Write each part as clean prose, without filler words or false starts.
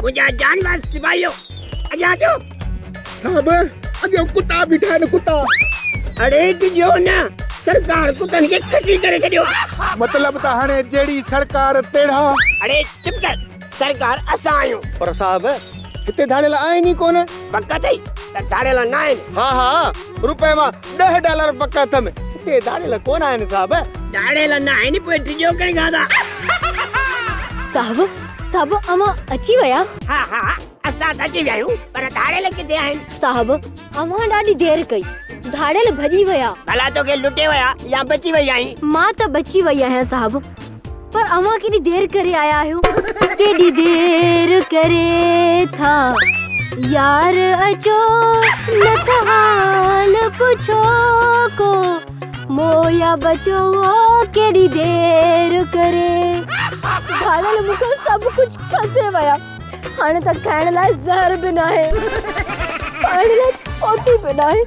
मुझे जानवर सिपाहियों अजा दो साहब अगे कुत्ता बिठा न कुत्ता। अरे जो ना सरकार कुतन के खसी करे छडियो। मतलब त हाणे जेड़ी सरकार तेड़ा। अरे चुप कर, सरकार असां आहियूं। पर साहब हिते धाड़ेला आहिनि ई कोन। पक्का थई त धाड़ेला न आहिनि। हाँ रुपए मां $10 पक्का थम। हिते धाड़ेला कोन आहिनि साहब। धाड़ेला न आहिनि पोइ टिजो कई गादा। साहब अमा अची वया। हाँ असां त अची विया आहियूं पर धाड़ेला किथे आहिनि? साहब अमा ॾाढी देर कई, धाड़ेल भॼी वया। भला तोखे लुटे वया या बची वई आहीं? मां त बची वई आहियां साहब, पर अमा केॾी देर करे आया आहियो। केॾी देर करे था यार अचो न त हाल पुछो को मोया बचो केॾी देर करे। धाड़ेल मूंखे सभु कुझु फसे वया। हाणे त खाइण लाइ ज़हर बि न आहे, पाइण लाइ पोती बि न आहे।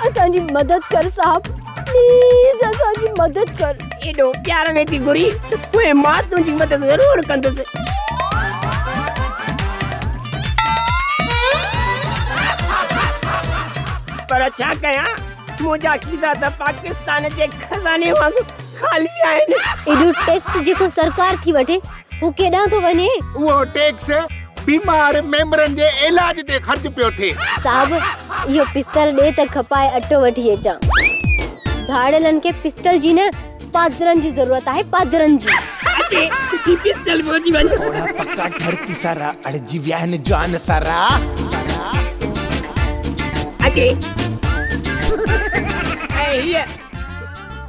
असांजी मदद कर साहब, प्लीज असांजी मदद कर। एॾो प्यार में थी घुरी पोइ मां तुंहिंजी मदद ज़रूर कंदुसि। पर छा कयां, मुंहिंजा खीसा त पाकिस्तान जे खज़ाने वांगुरु ख़ाली आहिनि। एॾो टैक्स जेको सरकार थी वठे हू केॾां थो वञे? उहो टैक्स बीमार मेंबरनि जे इलाज ते ख़र्च पियो थिए। साहब इहो पिस्तल ॾे त खपाए अटो वठी अचां। धाड़ेलनि खे पिस्तल जी न पादरनि जी ज़रूरत आहे, पादरनि जी। अचे ही पिस्तल पहुची वञ। थोड़ा पक्का ठरकी सारा अड़जी विया आहिनि जवान सारा। अचे ऐं हीअ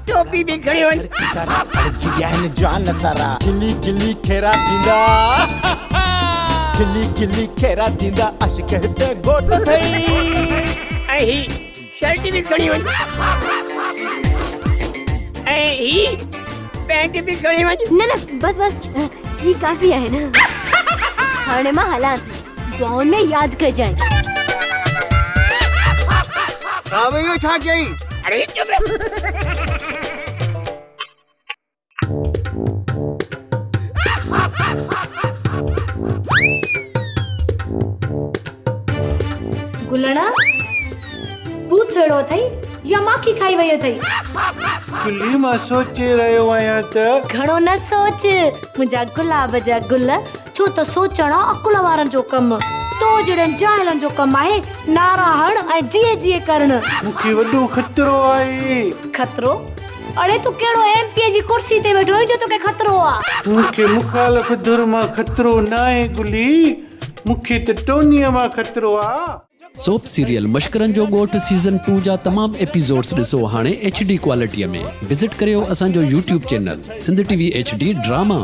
टोपी बि खणी वञ। सारा अड़जी विया आहिनि जवान सारा। गिली गिली खेरा थींदा, गिली गिली खेरा थींदा, अशिक हिते गोट थई। ऐं ही शर्ट बि खणी वञ। ऐं ही पैंट बि खणी वञ। न बस ही काफ़ी आहे न। हाणे मां हलां थी, दुआउनि में यादि कजांइ। साहब इहो छा कई? अरे चुप। गुलड़ा तू थेड़ो थई या माखी खाई वई थई? गुली मां सोचे रहियो आहियां त घणो न सोच मुंहिंजा गुलाब जा गुल, छो त सोचण अकुल वारनि जो कम। तो जड़न जाइलन जो कम आहे नारा हण ऐं जीए करण। मूंखे वॾो खतरो आहे। खतरो? अरे तू केड़ो एमपी जी कुर्सी ते वेठो है जो तोके खतरो आ? मूंखे मुखालफ़ धुर मां खतरो न आहे गुली, मूंखे त टोनीअ मां खतरो आहे। सोप सीरियल मश्करनि जो ॻोठ सीज़न 2 जा तमाम एपिसोड्स ॾिसो हाणे HD क्वालिटीअ में। विज़िट करियो असांजो YouTube channel Sindh TV HD drama.